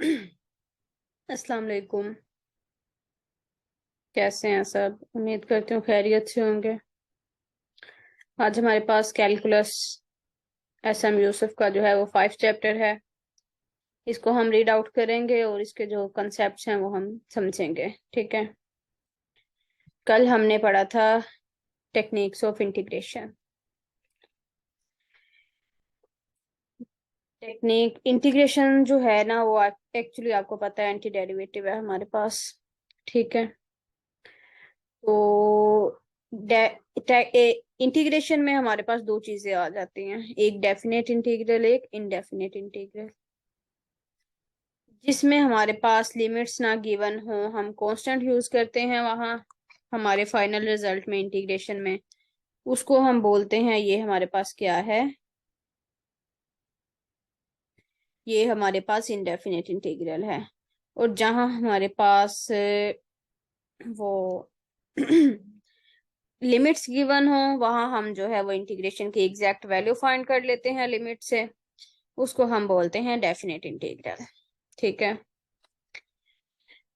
अस्सलाम वालेकुम। कैसे हैं सब? उम्मीद करती हूँ खैरियत से होंगे। आज हमारे पास कैलकुलस एस एम यूसुफ का जो है वो 5 चैप्टर है। इसको हम रीड आउट करेंगे और इसके जो कंसेप्ट्स हैं वो हम समझेंगे। ठीक है। कल हमने पढ़ा था techniques of integration. Technique integration जो है ना वो एक्चुअली आपको पता है एंटी डेरिवेटिव है हमारे पास। ठीक है। तो इंटीग्रेशन में हमारे पास दो चीजें आ जाती हैं, एक डेफिनेट इंटीग्रल, एक इनडेफिनेट इंटीग्रल। जिसमें हमारे पास लिमिट्स ना गिवन हो, हम कांस्टेंट यूज करते हैं वहां हमारे फाइनल रिजल्ट में इंटीग्रेशन में, उसको हम बोलते हैं ये हमारे पास क्या है, ये हमारे पास इनडेफिनेट इंटीग्रल है। और जहां हमारे पास वो लिमिट्स गिवन हो वहां हम जो है वो इंटीग्रेशन की एग्जैक्ट वैल्यू फाइंड कर लेते हैं लिमिट से, उसको हम बोलते हैं डेफिनेट इंटीग्रल। ठीक है।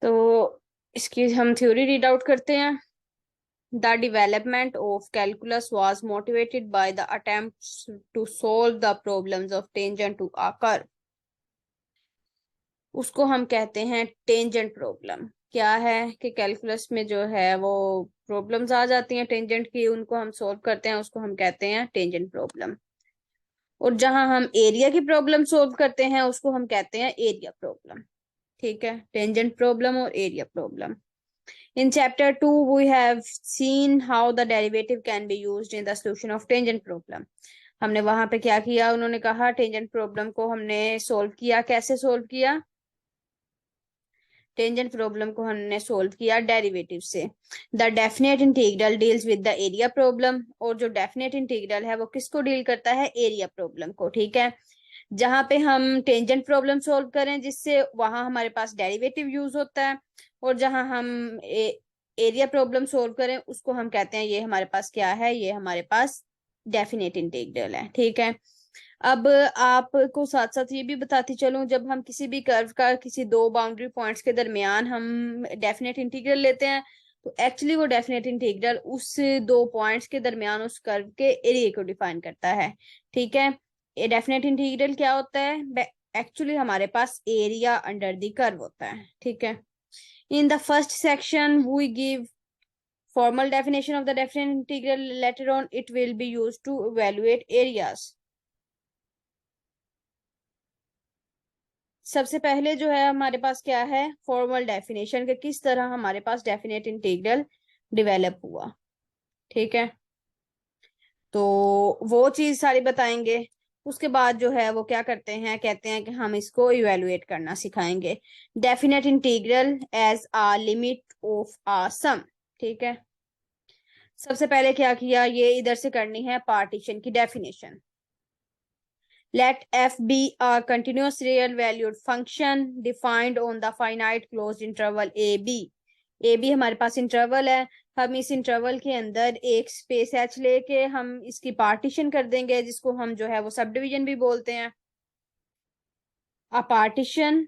तो इसकी हम थ्योरी रीड आउट करते हैं। The development of calculus was motivated by the attempts to solve the problems of tangent to a curve. उसको हम कहते हैं टेंजेंट प्रॉब्लम। क्या है कि कैलकुलस में जो है वो प्रॉब्लम्स आ जाती हैं टेंजेंट की, उनको हम सॉल्व करते हैं, उसको हम कहते हैं टेंजेंट प्रॉब्लम। और जहां हम एरिया की प्रॉब्लम सॉल्व करते हैं उसको हम कहते हैं एरिया प्रॉब्लम। ठीक है। टेंजेंट प्रॉब्लम और area problem. In chapter 2, we have seen how the derivative can be used in the solution of tangent problem. हमने वहां पे क्या किया, उन्होंने कहा टेंजेंट प्रॉब्लम को हमने सोल्व किया। कैसे सोल्व किया? टेंजेंट प्रॉब्लम को हमने सोल्व किया डेरिवेटिव से। The definite integral deals with the area problem. और जो डेफिनेट इंटीग्रल है वो किसको डील करता है? एरिया प्रॉब्लम को। ठीक है। जहां पे हम टेंजेंट प्रॉब्लम सोल्व करें जिससे वहां हमारे पास डेरिवेटिव यूज होता है, और जहां हम एरिया प्रॉब्लम सोल्व करें उसको हम कहते हैं ये हमारे पास क्या है, ये हमारे पास डेफिनेट इंटीग्रल है। ठीक है। अब आपको साथ साथ ये भी बताती चलूं, जब हम किसी भी कर्व का किसी दो बाउंड्री पॉइंट्स के दरमियान हम डेफिनेट इंटीग्रल लेते हैं तो एक्चुअली वो डेफिनेट इंटीग्रल उस दो पॉइंट्स के दरमियान उस कर्व के एरिया को डिफाइन करता है। ठीक है। ये डेफिनेट इंटीग्रल क्या होता है? एक्चुअली हमारे पास एरिया अंडर द कर्व होता है। ठीक है। In the first section we give formal definition of the definite integral. Later on it will be used to evaluate areas. सबसे पहले जो है हमारे पास क्या है, फॉर्मल डेफिनेशन के किस तरह हमारे पास डेफिनेट इंटीग्रल डेवलप हुआ। ठीक है। तो वो चीज सारी बताएंगे। उसके बाद जो है वो क्या करते हैं, कहते हैं कि हम इसको इवेलुएट करना सिखाएंगे। Definite integral as a limit of a sum. ठीक है। सबसे पहले क्या किया, ये इधर से करनी है पार्टीशन की definition. Let f be a continuous real valued function defined on the finite closed interval ab. ab हमारे पास इंटरवल है। हम इस इंटरवल के अंदर एक स्पेस h लेके हम इसकी पार्टीशन कर देंगे, जिसको हम जो है वो सब डिवीजन भी बोलते हैं। अ पार्टीशन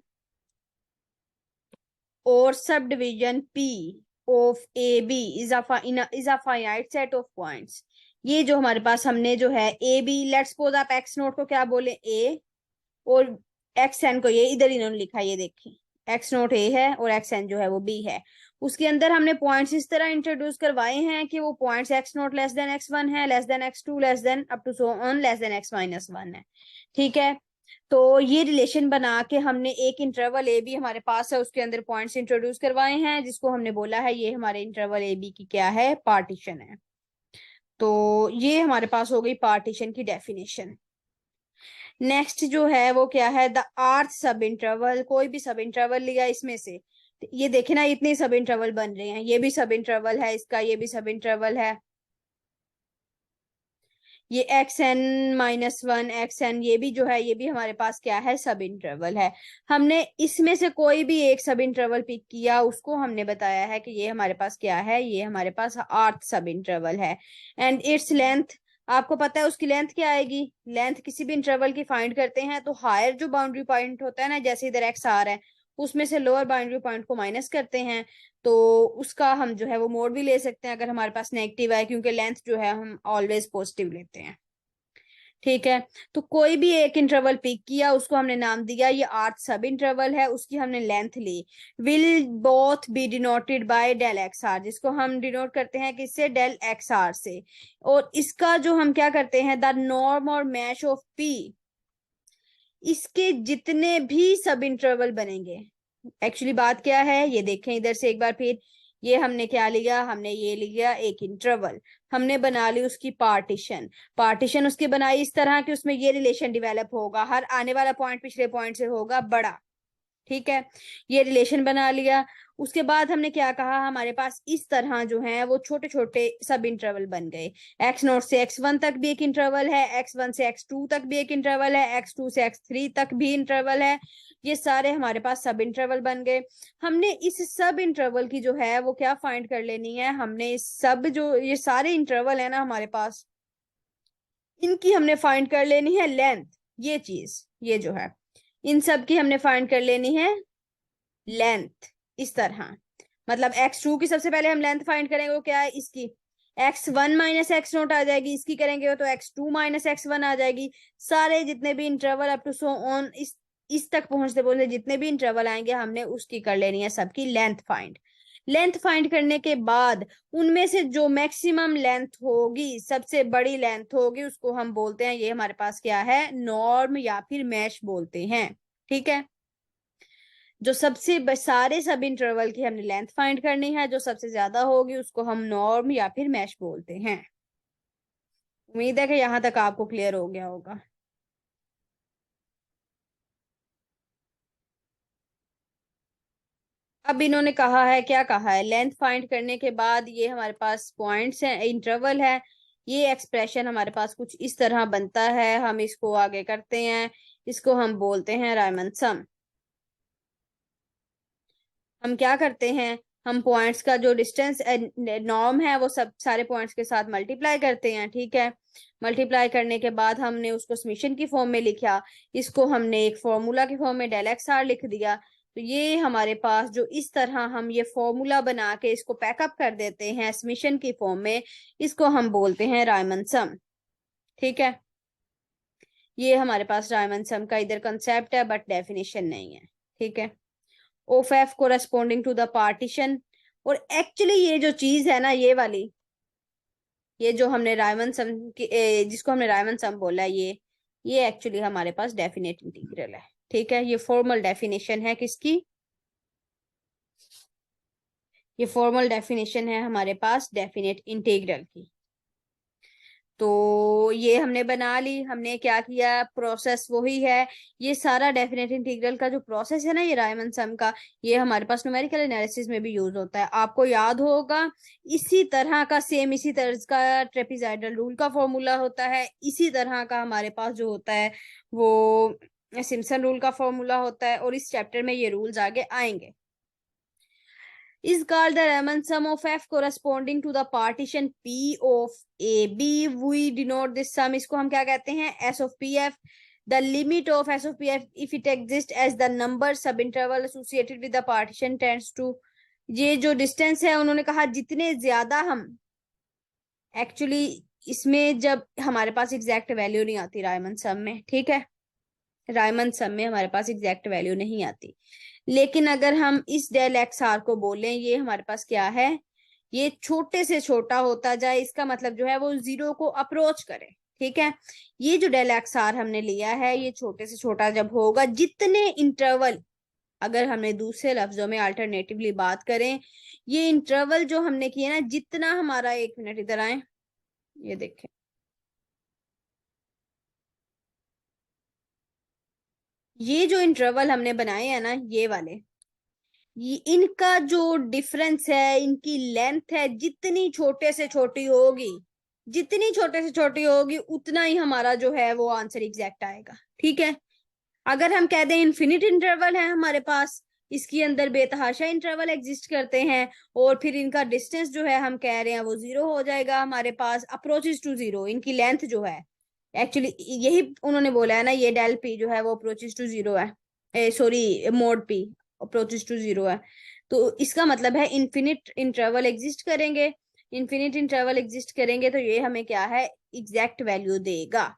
और sub division p of ab is a finite set of points. ये जो हमारे पास हमने जो है ए बी, लेट्स सपोज आप एक्स नोट को क्या बोले, ए, और एक्स एन को ये इधर इन्होंने लिखा, ये देखिए एक्स नोट ए है और एक्स एन जो है वो बी है। उसके अंदर हमने पॉइंट्स इस तरह इंट्रोड्यूस करवाए हैं कि वो points x naught less than x one है, less than x two, less than up to so on, less than x minus one है। ठीक है। तो ये रिलेशन बना के हमने एक इंटरवल ए बी हमारे पास है, उसके अंदर पॉइंट्स इंट्रोड्यूस करवाए हैं, जिसको हमने बोला है ये हमारे इंटरवल ए बी की क्या है, पार्टीशन है। तो ये हमारे पास हो गई पार्टीशन की डेफिनेशन। नेक्स्ट जो है वो क्या है, द आर्थ सब इंटरवल। कोई भी सब इंटरवल लिया इसमें से, ये देखे ना इतने सब इंटरवल बन रहे हैं, ये भी सब इंटरवल है इसका, ये भी सब इंटरवल है, ये x n minus one x n, ये भी जो है ये भी हमारे पास क्या है, सब इंटरवल है। हमने इसमें से कोई भी एक सब इंटरवल पिक किया, उसको हमने बताया है कि ये हमारे पास क्या है, ये हमारे पास आर्थ सब इंटरवल है। एंड इट्स लेंथ आपको पता है उसकी लेंथ क्या आएगी, लेंथ किसी भी इंटरवल की फाइंड करते हैं तो हायर जो बाउंड्री पॉइंट होता है ना, जैसे इधर एक्स आर है, उसमें से लोअर बाउंड्री पॉइंट को माइनस करते हैं, तो उसका हम जो है वो मोड भी ले सकते हैं अगर हमारे पास नेगेटिव है, क्योंकि लेंथ जो है हम ऑलवेज पॉजिटिव लेते हैं। ठीक है, तो कोई भी एक इंटरवल पिक किया, उसको हमने नाम दिया ये आर्थ सब इंटरवल है, उसकी हमने लेंथ ली। Will both be denoted by del x r, जिसको हम डिनोट करते हैं किससे, डेल एक्स आर से। और इसका जो हम क्या करते हैं, द नॉर्म और मैश ऑफ पी, इसके जितने भी सब इंटरवल बनेंगे। एक्चुअली बात क्या है ये देखें इधर से एक बार फिर, ये हमने क्या लिया, हमने ये लिया एक इंटरवल, हमने बना ली उसकी पार्टीशन। पार्टीशन उसकी बनाई इस तरह कि उसमें ये रिलेशन डेवलप होगा, हर आने वाला पॉइंट पिछले पॉइंट से होगा बड़ा। ठीक है, ये रिलेशन बना लिया। उसके बाद हमने क्या कहा, हमारे पास इस तरह जो है वो छोटे छोटे सब इंटरवल बन गए। x0 से x1 तक भी एक इंटरवल है, x1 से x2 तक भी एक इंटरवल है, x2 से x3 तक भी इंटरवल है। ये सारे हमारे पास सब इंटरवल बन गए। हमने इस सब इंटरवल की जो है वो क्या फाइंड कर लेनी है, हमने इस सब जो ये सारे इंटरवल है ना हमारे पास, इनकी हमने फाइंड कर लेनी है लेंथ। ये चीज ये जो है इन सब की हमने फाइंड कर लेनी है लेंथ इस तरह। मतलब x2 की सबसे पहले हम लेंथ फाइंड करेंगे, वो क्या है इसकी, x1 माइनस एक्स नोट आ जाएगी, इसकी करेंगे तो x2 माइनस x1 आ जाएगी। सारे जितने भी interval up to so on, इस तक पहुंचते पहुंचते जितने भी इंटरवल आएंगे हमने उसकी कर लेनी है सबकी लेंथ फाइंड। लेंथ फाइंड करने के बाद उनमें से जो मैक्सिमम लेंथ होगी, सबसे बड़ी लेंथ होगी, उसको हम बोलते हैं, ये हमारे पास क्या है, नॉर्म या फिर मैश बोलते हैं। ठीक है, जो सबसे सारे सब इंटरवल की हमने लेंथ फाइंड करनी है, जो सबसे ज्यादा होगी उसको हम नॉर्म या फिर मैश बोलते हैं। उम्मीद है कि यहां तक आपको क्लियर हो गया होगा। अब इन्होंने कहा है, क्या कहा है, लेंथ फाइंड करने के बाद ये हमारे पास पॉइंट्स हैं, इंटरवल है, ये एक्सप्रेशन हमारे पास कुछ इस तरह बनता है। हम इसको आगे करते हैं, इसको हम बोलते हैं रायमंड सम। हम क्या करते हैं, हम पॉइंट्स का जो डिस्टेंस नॉर्म है वो सब सारे पॉइंट्स के साथ मल्टीप्लाई करते हैं। ठीक है, मल्टीप्लाई करने के बाद हमने उसको समीशन की फॉर्म में लिखा, इसको हमने एक फॉर्मूला की फॉर्म में डेल एक्स आर लिख दिया। तो ये हमारे पास जो इस तरह हम ये फॉर्मूला बना के इसको पैकअप कर देते हैं समीशन की फॉर्म में, इसको हम बोलते हैं रायमंड सम। ठीक है, ये हमारे पास रायमंड सम का इधर कंसेप्ट है बट डेफिनेशन नहीं है। ठीक है, of f corresponding to the partition. और एक्चुअली ये जो चीज है ना, ये वाली, ये जो हमने रायमंड सम जिसको हमने रायमंड सम बोला है, ये एक्चुअली हमारे पास डेफिनेट इंटीग्रल है। ठीक है, ये फॉर्मल डेफिनेशन है किसकी, ये फॉर्मल डेफिनेशन है हमारे पास डेफिनेट इंटीग्रल की। तो ये हमने बना ली, हमने क्या किया, प्रोसेस वही है। ये सारा डेफिनेट इंटीग्रल का जो प्रोसेस है ना, ये रायमंड सम का, ये हमारे पास न्यूमेरिकल एनालिसिस में भी यूज होता है। आपको याद होगा इसी तरह का सेम इसी तरह का ट्रेपेजॉइडल रूल का फॉर्मूला होता है, इसी तरह का हमारे पास जो होता है वो सिम्पसन रूल का फॉर्मूला होता है, और इस चैप्टर में ये रूल्स आगे आएंगे। is called the Riemann sum of f corresponding to the partition P of AB. We denote this sum, इसको हम क्या कहते हैं, S of PF. The limit of S of PF if it exists as the number subinterval associated with the partition tends to, ये जो distance है उन्होंने कहा जितने ज्यादा हम, एक्चुअली इसमें जब हमारे पास एग्जैक्ट वैल्यू नहीं आती रायमंड सम में, ठीक है, रायमंड सम में हमारे पास एग्जैक्ट वैल्यू नहीं आती, लेकिन अगर हम इस डेल एक्स आर को बोलें, ये हमारे पास क्या है, ये छोटे से छोटा होता जाए, इसका मतलब जो है वो जीरो को अप्रोच करे। ठीक है, ये जो डेल एक्स आर हमने लिया है, ये छोटे से छोटा जब होगा, जितने इंटरवल, अगर हमने दूसरे लफ्जों में अल्टरनेटिवली बात करें, ये इंटरवल जो हमने किए ना, जितना हमारा, एक मिनट इधर आए, ये देखें, ये जो इंटरवल हमने बनाए हैं ना, ये वाले, ये इनका जो डिफरेंस है, इनकी लेंथ है, जितनी छोटे से छोटी होगी, जितनी छोटे से छोटी होगी उतना ही हमारा जो है वो आंसर एग्जैक्ट आएगा। ठीक है, अगर हम कह दें इन्फिनिट इंटरवल है हमारे पास, इसके अंदर बेतहाशा इंटरवल एग्जिस्ट करते हैं, और फिर इनका डिस्टेंस जो है हम कह रहे हैं वो 0 हो जाएगा हमारे पास, अप्रोचेस टू 0, इनकी लेंथ जो है, एक्चुअली यही उन्होंने बोला है ना, ये डेल पी जो है वो अप्रोचेस टू 0 है, sorry mod p approaches to 0 है। तो इसका मतलब है इन्फिनिट इंटरवल एग्जिस्ट करेंगे, इन्फिनिट इंटरवल एग्जिस्ट करेंगे तो ये हमें क्या है, एग्जैक्ट वैल्यू देगा।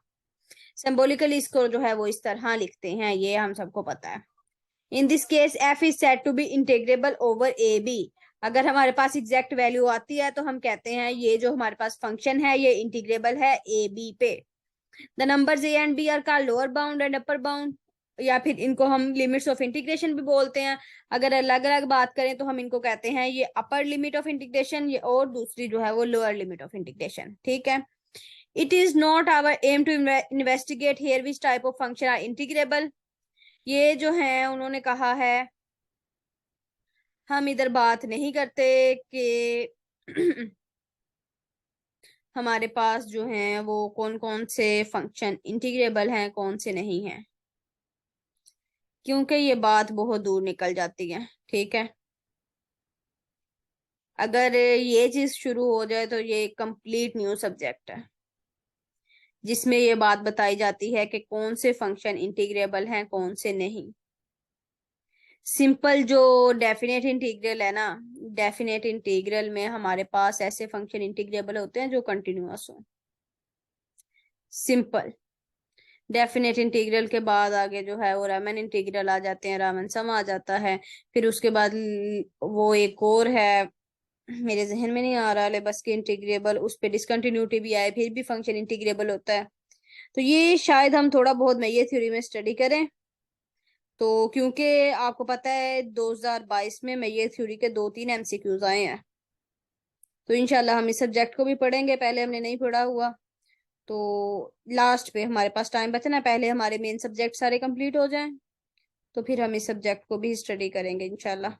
सिंबॉलिकली इसको जो है वो इस तरह लिखते हैं, ये हम सबको पता है। In this case f is said to be integrable over a b. अगर हमारे पास एग्जैक्ट वैल्यू आती है तो हम कहते हैं ये जो हमारे पास फंक्शन है ये इंटीग्रेबल है ए बी पे। The numbers a and b are called lower bound and upper bound, या फिर इनको हम लिमिट्स ऑफ इंटीग्रेशन भी बोलते हैं। अगर अलग अलग बात करें तो हम इनको कहते हैं ये अपर लिमिट ऑफ इंटीग्रेशन, ये और दूसरी जो है वो लोअर लिमिट ऑफ इंटीग्रेशन, ठीक है। It is not our aim to investigate here which type of function are integrable. ये जो है उन्होंने कहा है, हम इधर बात नहीं करते कि हमारे पास जो है वो कौन कौन से फंक्शन इंटीग्रेबल हैं कौन से नहीं हैं, क्योंकि ये बात बहुत दूर निकल जाती है, ठीक है। अगर ये चीज शुरू हो जाए तो ये कंप्लीट न्यू सब्जेक्ट है, जिसमें ये बात बताई जाती है कि कौन से फंक्शन इंटीग्रेबल हैं कौन से नहीं। सिंपल जो डेफिनेट इंटीग्रल है ना, डेफिनेट इंटीग्रल में हमारे पास ऐसे फंक्शन इंटीग्रेबल होते हैं जो कंटिन्यूअस हो। सिंपल डेफिनेट इंटीग्रल के बाद आगे जो है वो रामन इंटीग्रल आ जाते हैं, रामन सम आ जाता है। फिर उसके बाद वो एक और है, मेरे जहन में नहीं आ रहा, लेबस के इंटीग्रेबल, उस पर डिसकंटिन्यूटी भी आए फिर भी फंक्शन इंटीग्रेबल होता है। तो ये शायद हम थोड़ा बहुत मैं ये थ्योरी में स्टडी करें, तो क्योंकि आपको पता है 2022 में मैं ये थ्योरी के 2-3 एमसीक्यूज आए हैं, तो इंशाल्लाह हम इस सब्जेक्ट को भी पढ़ेंगे, पहले हमने नहीं पढ़ा हुआ। तो लास्ट पे हमारे पास टाइम बचना है, पहले हमारे मेन सब्जेक्ट सारे कंप्लीट हो जाएं, तो फिर हम इस सब्जेक्ट को भी स्टडी करेंगे इंशाल्लाह।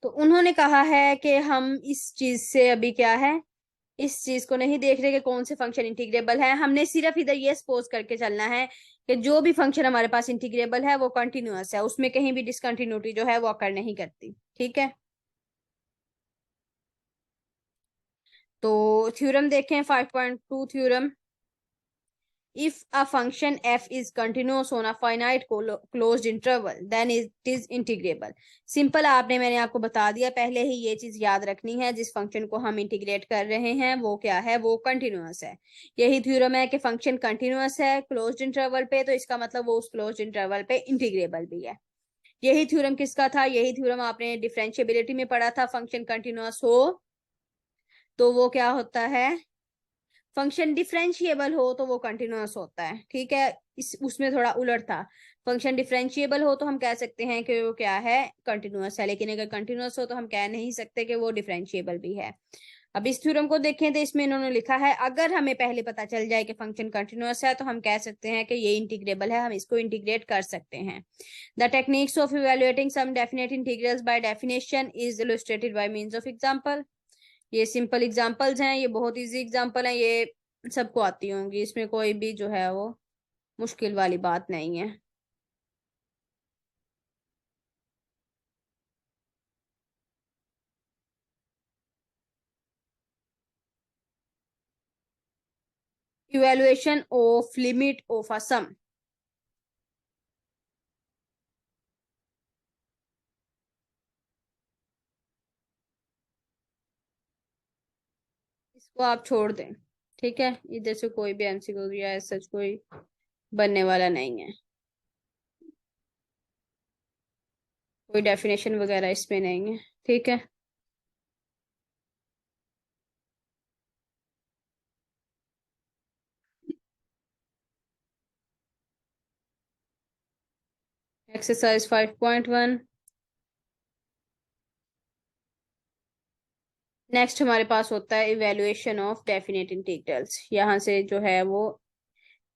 तो उन्होंने कहा है कि हम इस चीज से अभी क्या है, इस चीज को नहीं देख रहे कि कौन से फंक्शन इंटीग्रेबल है, हमने सिर्फ इधर ये सपोज करके चलना है कि जो भी फंक्शन हमारे पास इंटीग्रेबल है वो कंटिन्यूअस है, उसमें कहीं भी डिसकंटिन्यूटी जो है वो अकर नहीं करती, ठीक है। तो थ्योरम देखें 5.2 theorem, if a function f is continuous on a finite closed interval then it is integrable। Simple आपने मैंने आपको बता दिया पहले ही, ये चीज याद रखनी है, जिस फंक्शन को हम इंटीग्रेट कर रहे हैं वो क्या है, वो कंटिन्यूअस है। यही थ्योरम है कि फंक्शन कंटिन्यूअस है क्लोज्ड इंटरवल पे, तो इसका मतलब वो उस क्लोज्ड इंटरवल पे इंटीग्रेबल भी है। यही थ्योरम किसका था, यही थ्योरम आपने डिफरेंशिएबिलिटी में पढ़ा था, फंक्शन कंटिन्यूअस हो तो वो क्या होता है, फंक्शन डिफरेंशिएबल हो तो वो कंटिन्यूअस होता है, ठीक है। इस उसमें थोड़ा उलट था, फंक्शन डिफरेंशिएबल हो तो हम कह सकते हैं कि वो क्या है, कंटिन्यूअस है, लेकिन अगर कंटिन्यूअस हो तो हम कह नहीं सकते कि वो डिफरेंशिएबल भी है। अब इस थ्योरम को देखें तो इसमें इन्होंने लिखा है, अगर हमें पहले पता चल जाए कि फंक्शन कंटिन्यूअस है तो हम कह सकते हैं कि ये इंटीग्रेबल है, हम इसको इंटीग्रेट कर सकते हैं। The techniques of evaluating some definite integrals by definition is illustrated by means of example. ये सिंपल एग्जांपल्स हैं, ये बहुत इजी एग्जांपल हैं, ये सबको आती होंगी, इसमें कोई भी जो है वो मुश्किल वाली बात नहीं है। Evaluation of limit of a sum, इसको आप छोड़ दें, ठीक है। इधर से कोई भी एमसीक्यू या सच कोई बनने वाला नहीं है, कोई डेफिनेशन वगैरह इसमें नहीं है, ठीक है। एक्सरसाइज 5.1, नेक्स्ट हमारे पास होता है इवेलुएशन ऑफ डेफिनेट इंटीग्रल्स। यहाँ से जो है वो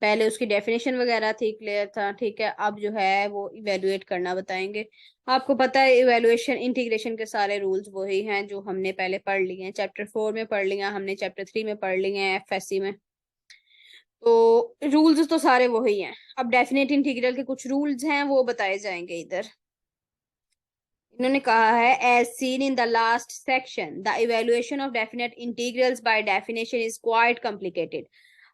पहले उसकी डेफिनेशन वगैरह थी, क्लियर था, ठीक है। अब जो है वो इवेलुएट करना बताएंगे। आपको पता है इवेलुएशन इंटीग्रेशन के सारे रूल्स वही हैं जो हमने पहले पढ़ लिए हैं, चैप्टर 4 में पढ़ लिया हमने, चैप्टर 3 में पढ़ लिए हैं एफएससी में, तो रूल्स तो सारे वही हैं। अब डेफिनेट इंटीग्रल के कुछ रूल्स हैं वो बताए जाएंगे इधर। इन्होंने कहा है as seen in the last section the evaluation of definite integrals by definition is quite complicated.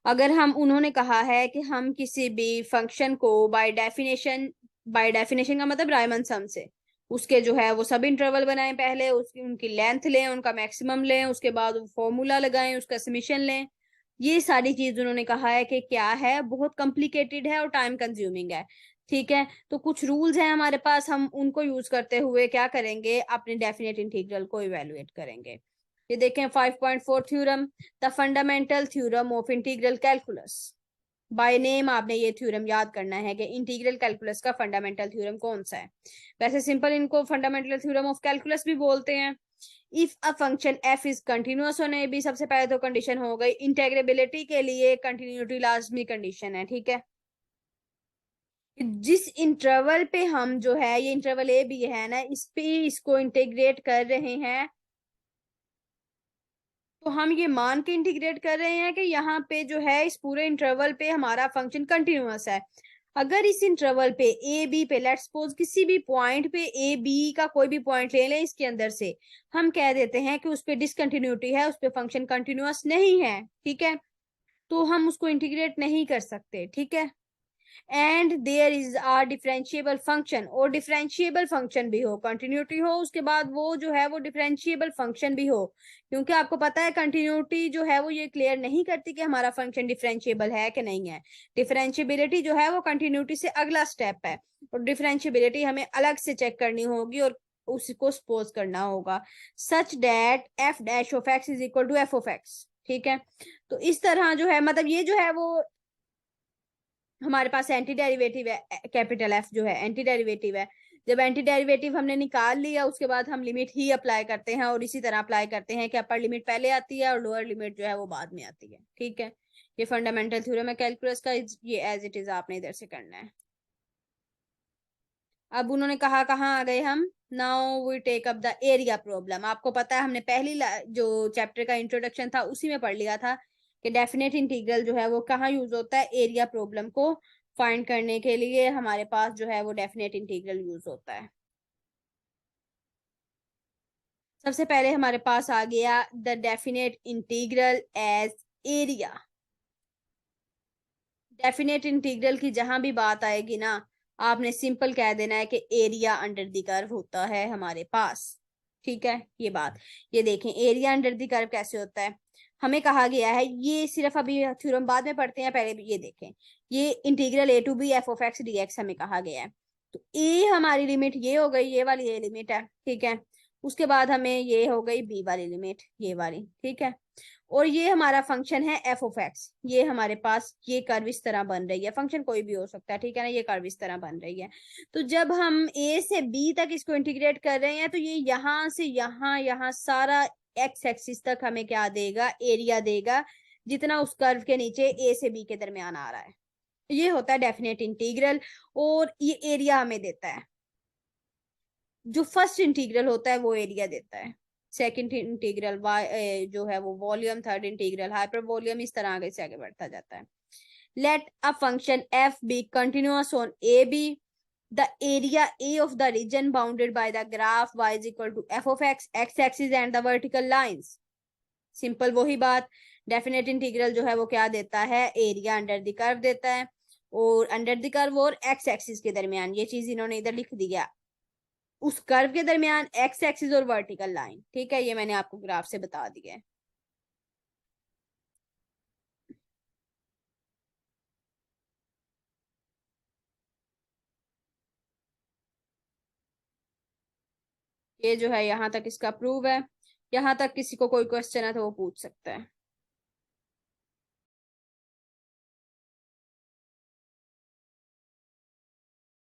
अगर हम उन्होंने कहा है कि हम किसी भी फंक्शन को बाय डेफिनेशन का मतलब रायमन सम से उसके जो है वो सब इंटरवल बनाएं, पहले उसकी उनकी लेंथ लें, उनका मैक्सिमम लें, उसके बाद फॉर्मूला लगाएं, उसका समीशन लें। ये सारी चीज उन्होंने कहा है कि क्या है, बहुत कॉम्प्लिकेटेड है और टाइम कंज्यूमिंग है। ठीक है, तो कुछ रूल्स हैं हमारे पास, हम उनको यूज करते हुए क्या करेंगे, अपने डेफिनेट इंटीग्रल को इवेलुएट करेंगे। ये देखें 5.4 theorem, the fundamental theorem of integral calculus. By name आपने ये थ्योरम याद करना है कि इंटीग्रल कैलकुलस का फंडामेंटल थ्योरम कौन सा है। वैसे सिंपल इनको फंडामेंटल थ्योरम ऑफ कैलकुलस भी बोलते हैं। If a function f is continuous on a b, सबसे पहले तो कंडीशन हो गई इंटेग्रेबिलिटी के लिए कंटिन्यूटी लाजमी कंडीशन है। ठीक है, जिस इंटरवल पे हम जो है ये इंटरवल ए बी है ना, इस पे इसको इंटीग्रेट कर रहे हैं, तो हम ये मान के इंटीग्रेट कर रहे हैं कि यहाँ पे जो है इस पूरे इंटरवल पे हमारा फंक्शन कंटिन्यूअस है। अगर इस इंटरवल पे ए बी पे लेट्स सपोज किसी भी पॉइंट पे ए बी का कोई भी पॉइंट ले लें इसके अंदर से, हम कह देते हैं कि उस पे डिसकंटिन्यूटी है, उस पे फंक्शन कंटिन्यूअस नहीं है। ठीक है, तो हम उसको इंटीग्रेट नहीं कर सकते। ठीक है, and there is or differentiable function, और डिफरेंशिएबल फंक्शन भी हो, कंटिन्यूटी हो उसके बाद वो जो है वो डिफरेंशिएबल फंक्शन भी हो, क्योंकि आपको पता है कंटिन्यूटी जो है वो ये क्लियर नहीं करती कि हमारा फंक्शन डिफरेंशिएबल है कि नहीं है। डिफरेंशिएबिलिटी जो है वो कंटिन्यूटी से अगला स्टेप है, और डिफरेंशिएबिलिटी हमें अलग से चेक करनी होगी और उसको सपोज करना होगा such that f dash of x is equal to f of x. ठीक है, तो इस तरह जो है मतलब ये जो है वो हमारे पास एंटी डेरिवेटिव है, कैपिटल एफ जो है एंटी डेरिवेटिव है। जब एंटी डेरिवेटिव हमने निकाल लिया उसके बाद हम लिमिट ही अप्लाई करते हैं, और इसी तरह अप्लाई करते हैं कि अपर लिमिट पहले आती है और लोअर लिमिट जो है वो बाद में आती है। ठीक है, ये फंडामेंटल थ्योरम है कैलकुलस का, ये एज इट इज आपने इधर से करना है। अब उन्होंने कहा कहाँ आ गए हम, now we take up the area problem. आपको पता है हमने पहली जो चैप्टर का इंट्रोडक्शन था उसी में पढ़ लिया था कि डेफिनेट इंटीग्रल जो है वो कहाँ यूज होता है, एरिया प्रॉब्लम को फाइंड करने के लिए हमारे पास जो है वो डेफिनेट इंटीग्रल यूज होता है। सबसे पहले हमारे पास आ गया the definite integral as area. Definite integral की जहां भी बात आएगी ना, आपने सिंपल कह देना है कि एरिया अंडर द कर्व होता है हमारे पास। ठीक है, ये बात, ये देखें एरिया अंडर द कर्व कैसे होता है। हमें कहा गया है, ये सिर्फ अभी थ्योरम बाद में पढ़ते हैं, पहले ये देखें, ये integral a to b f of x d x हमें कहा गया है। तो ए हमारी लिमिट ये हो गई, ये वाली ये लिमिट है। ठीक है, उसके बाद हमें ये हो गई बी वाली लिमिट, ये वाली। ठीक है, और ये हमारा फंक्शन है एफ ऑफ एक्स, ये हमारे पास ये कर्व इस तरह बन रही है, फंक्शन कोई भी हो सकता है। ठीक है ना, ये कर्व इस तरह बन रही है। तो जब हम ए से बी तक इसको इंटीग्रेट कर रहे हैं तो ये यहाँ से यहाँ यहाँ सारा एक्स एक्सिस तक हमें क्या देगा, एरिया देगा, जितना उस कर्व के नीचे ए से बी के दरमियान आ रहा है। ये होता है डेफिनेट इंटीग्रल, और ये एरिया हमें देता है। जो फर्स्ट इंटीग्रल होता है वो एरिया देता है, सेकंड इंटीग्रल जो है वो volume, third integral hyper volume, इस तरह आगे से आगे बढ़ता जाता है। Let a function f be continuous on a b, the area a of the region bounded by the graph y is equal to f of x x axis and the vertical lines. Simple वही बात, definite integral जो है वो क्या देता है, area under the curve देता है, और अंडर द कर्व और एक्स एक्सिस के दरमियान, ये चीज इन्होंने इधर लिख दिया, उस कर्व के दरमियान एक्स एक्सिस और वर्टिकल लाइन। ठीक है, ये मैंने आपको ग्राफ से बता दिया है। ये जो है यहाँ तक इसका प्रूव है, यहाँ तक किसी को कोई क्वेश्चन है तो वो पूछ सकता है।